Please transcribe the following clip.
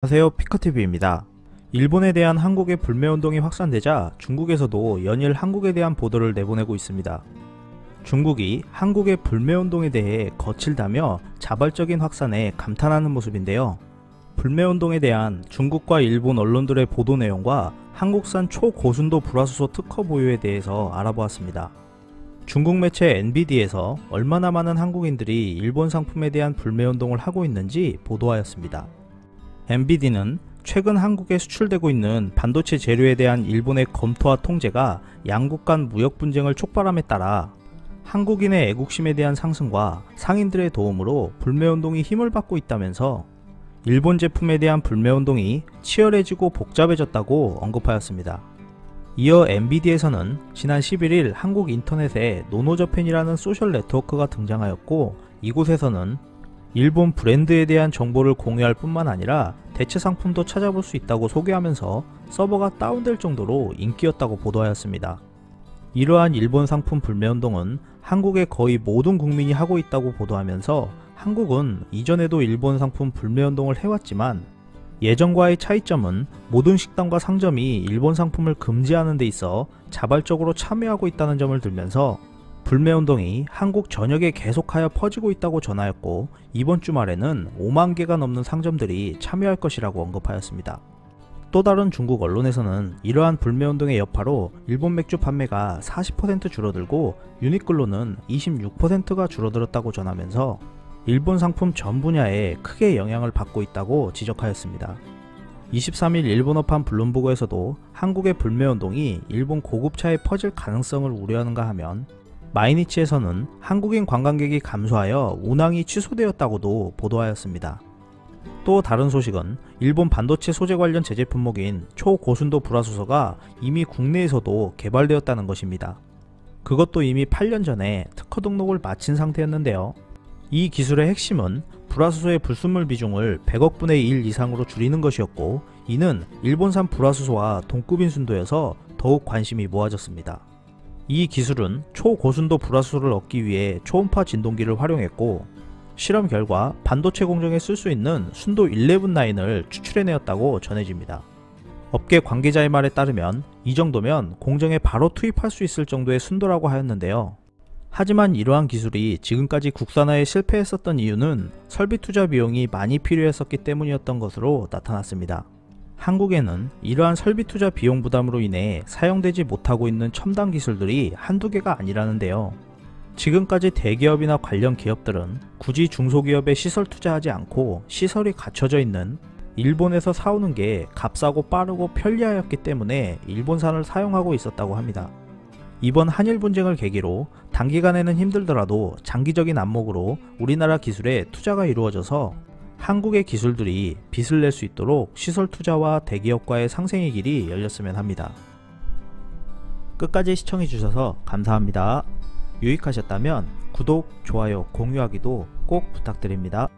안녕하세요, 피커TV입니다. 일본에 대한 한국의 불매운동이 확산되자 중국에서도 연일 한국에 대한 보도를 내보내고 있습니다. 중국이 한국의 불매운동에 대해 거칠다며 자발적인 확산에 감탄하는 모습인데요. 불매운동에 대한 중국과 일본 언론들의 보도 내용과 한국산 초고순도 불화수소 특허 보유에 대해서 알아보았습니다. 중국 매체 NBD에서 얼마나 많은 한국인들이 일본 상품에 대한 불매운동을 하고 있는지 보도하였습니다. NBD는 최근 한국에 수출되고 있는 반도체 재료에 대한 일본의 검토와 통제가 양국 간 무역 분쟁을 촉발함에 따라 한국인의 애국심에 대한 상승과 상인들의 도움으로 불매운동이 힘을 받고 있다면서 일본 제품에 대한 불매운동이 치열해지고 복잡해졌다고 언급하였습니다. 이어 NBD에서는 지난 11일 한국 인터넷에 노노저팬이라는 소셜 네트워크가 등장하였고, 이곳에서는 일본 브랜드에 대한 정보를 공유할 뿐만 아니라 대체 상품도 찾아볼 수 있다고 소개하면서 서버가 다운될 정도로 인기였다고 보도하였습니다. 이러한 일본 상품 불매운동은 한국의 거의 모든 국민이 하고 있다고 보도하면서 한국은 이전에도 일본 상품 불매운동을 해왔지만 예전과의 차이점은 모든 식당과 상점이 일본 상품을 금지하는 데 있어 자발적으로 참여하고 있다는 점을 들면서 불매운동이 한국 전역에 계속하여 퍼지고 있다고 전하였고, 이번 주말에는 5만 개가 넘는 상점들이 참여할 것이라고 언급하였습니다. 또 다른 중국 언론에서는 이러한 불매운동의 여파로 일본 맥주 판매가 40% 줄어들고 유니클로는 26%가 줄어들었다고 전하면서 일본 상품 전 분야에 크게 영향을 받고 있다고 지적하였습니다. 23일 일본어판 블룸버그에서도 한국의 불매운동이 일본 고급차에 퍼질 가능성을 우려하는가 하면, 마이니치에서는 한국인 관광객이 감소하여 운항이 취소되었다고도 보도하였습니다. 또 다른 소식은 일본 반도체 소재 관련 제재 품목인 초고순도 불화수소가 이미 국내에서도 개발되었다는 것입니다. 그것도 이미 8년 전에 특허 등록을 마친 상태였는데요. 이 기술의 핵심은 불화수소의 불순물 비중을 100억 분의 1 이상으로 줄이는 것이었고, 이는 일본산 불화수소와 동급인 순도여서 더욱 관심이 모아졌습니다. 이 기술은 초고순도 불화수소를 얻기 위해 초음파 진동기를 활용했고, 실험 결과 반도체 공정에 쓸 수 있는 순도 11-9을 추출해내었다고 전해집니다. 업계 관계자의 말에 따르면 이 정도면 공정에 바로 투입할 수 있을 정도의 순도라고 하였는데요. 하지만 이러한 기술이 지금까지 국산화에 실패했었던 이유는 설비 투자 비용이 많이 필요했었기 때문이었던 것으로 나타났습니다. 한국에는 이러한 설비 투자 비용 부담으로 인해 사용되지 못하고 있는 첨단 기술들이 한두 개가 아니라는데요. 지금까지 대기업이나 관련 기업들은 굳이 중소기업에 시설 투자하지 않고 시설이 갖춰져 있는 일본에서 사오는 게 값싸고 빠르고 편리하였기 때문에 일본산을 사용하고 있었다고 합니다. 이번 한일 분쟁을 계기로 단기간에는 힘들더라도 장기적인 안목으로 우리나라 기술에 투자가 이루어져서 한국의 기술들이 빚을 낼 수 있도록 시설 투자와 대기업과의 상생의 길이 열렸으면 합니다. 끝까지 시청해주셔서 감사합니다. 유익하셨다면 구독, 좋아요, 공유하기도 꼭 부탁드립니다.